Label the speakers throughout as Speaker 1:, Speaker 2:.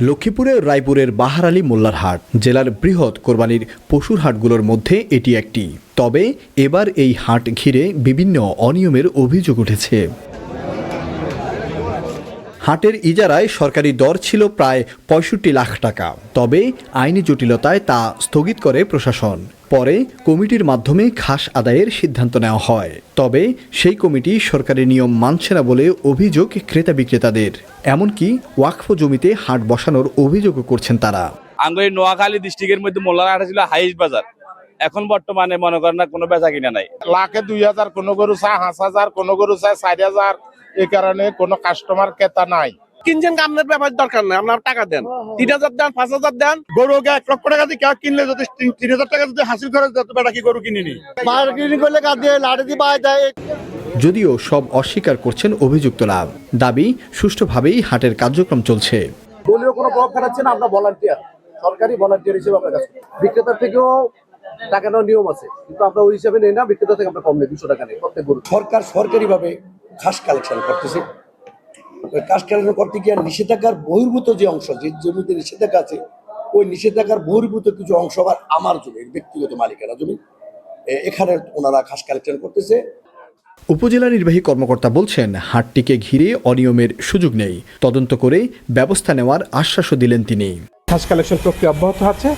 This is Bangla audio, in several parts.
Speaker 1: লক্ষ্মীপুরের রায়পুরের বাহার আলী মোল্লার হাট জেলার বৃহৎ কোরবানির পশুর হাটগুলোর মধ্যে এটি একটি। তবে এবার এই হাট ঘিরে বিভিন্ন অনিয়মের অভিযোগ উঠেছে। হাটের ইজারায় সরকারি দর ছিল প্রায় ৬৫ লাখ টাকা। তবে আইনি জটিলতায় তা স্থগিত করে প্রশাসন। পরে কমিটির মাধ্যমে খাস আদায়ের সিদ্ধান্ত নেওয়া হয়। তবে সেই কমিটি সরকারি নিয়ম মানছে না বলে অভিযোগ ক্রেতা বিক্রেতাদের। এমনকি ওয়াকফ জমিতে হাট বসানোর অভিযোগও করছেন তারা।
Speaker 2: আঙ্গুই নোয়াখালী ডিস্ট্রিক্টের মধ্যে মোল্লার হাট ছিল হাইস্ট বাজার। এখন বর্তমানে মনে করেন না কোনো বেচা কিনা নাই।
Speaker 3: লাখে ২,০০০, কোনো গরু চায় ৫,০০০, কোনো গরু চায় ৪,০০০। এই কারণে কোনো কাস্টমার ক্রেতা নাই।
Speaker 4: কিনছেন আপনার ব্যাপার দরকার নাই, আপনার টাকা দেন, ৩,০০০ দেন, ৫,০০০ দেন। গরু ১ লক্ষ টাকা দিয়ে কেউ কিনলে যদি ৩,০০০ টাকা যদি হাসিল খরচ দিত, বেটা কি গরু কিনিনি। মার্কেটিং করলে কাজ দিয়ে লাড়ি দিয়ে পায় দেয়।
Speaker 1: যদিও সব অস্বীকার করছেন অভিযুক্তরা, দাবি সুষ্ঠুভাবেই হাটের কার্যক্রম চলছে।
Speaker 5: দলীয় কোনো প্রভাব খাটাচ্ছে না, আমরা ভলান্টিয়ার, সরকারি ভলান্টিয়ার হিসেবে আমরা কাজ করি। বিক্রেতার থেকেও টাকা নেওয়ার নিয়ম আছে, কিন্তু আমরা ওই হিসাবে নেই না। বিক্রেতা থেকে আমরা কম নেই, ২০০ টাকা নেই প্রত্যেক গরু।
Speaker 6: সরকার সরকারিভাবে খাস কালেকশন করতেছে। খাস কালেকশন করতে গিয়ে নিষেধাজ্ঞার বহির্ভূত যে অংশ, যে জমিতে নিষেধাজ্ঞা আছে, ওই নিষেধাজ্ঞার বহির্ভূত কিছু অংশ আবার আমার জমি, ব্যক্তিগত মালিকানা জমি, এখানে ওনারা খাস কালেকশন করতেছে।
Speaker 1: উপজেলা নির্বাহী কর্মকর্তা বলছেন, হাটটিকে ঘিরে অনিয়মের সুযোগ নেই। তদন্ত করে ব্যবস্থা নেওয়ার আশ্বাসও দিলেন তিনি।
Speaker 7: খাস কালেকশন প্রক্রিয়া অব্যাহত আছে।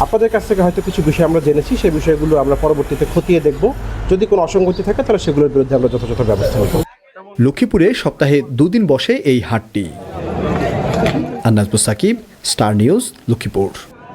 Speaker 7: আপনাদের কাছ থেকে হয়তো কিছু বিষয় আমরা জেনেছি, সেই বিষয়গুলো আমরা পরবর্তীতে খতিয়ে দেখব। যদি কোনো অসঙ্গতি থাকে তাহলে সেগুলোর বিরুদ্ধে আমরা যথাযথ ব্যবস্থা নেব।
Speaker 1: লক্ষ্মীপুরে সপ্তাহে 2 দিন বসে এই হাটটি। আন্নাজ মুসাকিব, স্টার নিউজ, লক্ষ্মীপুর।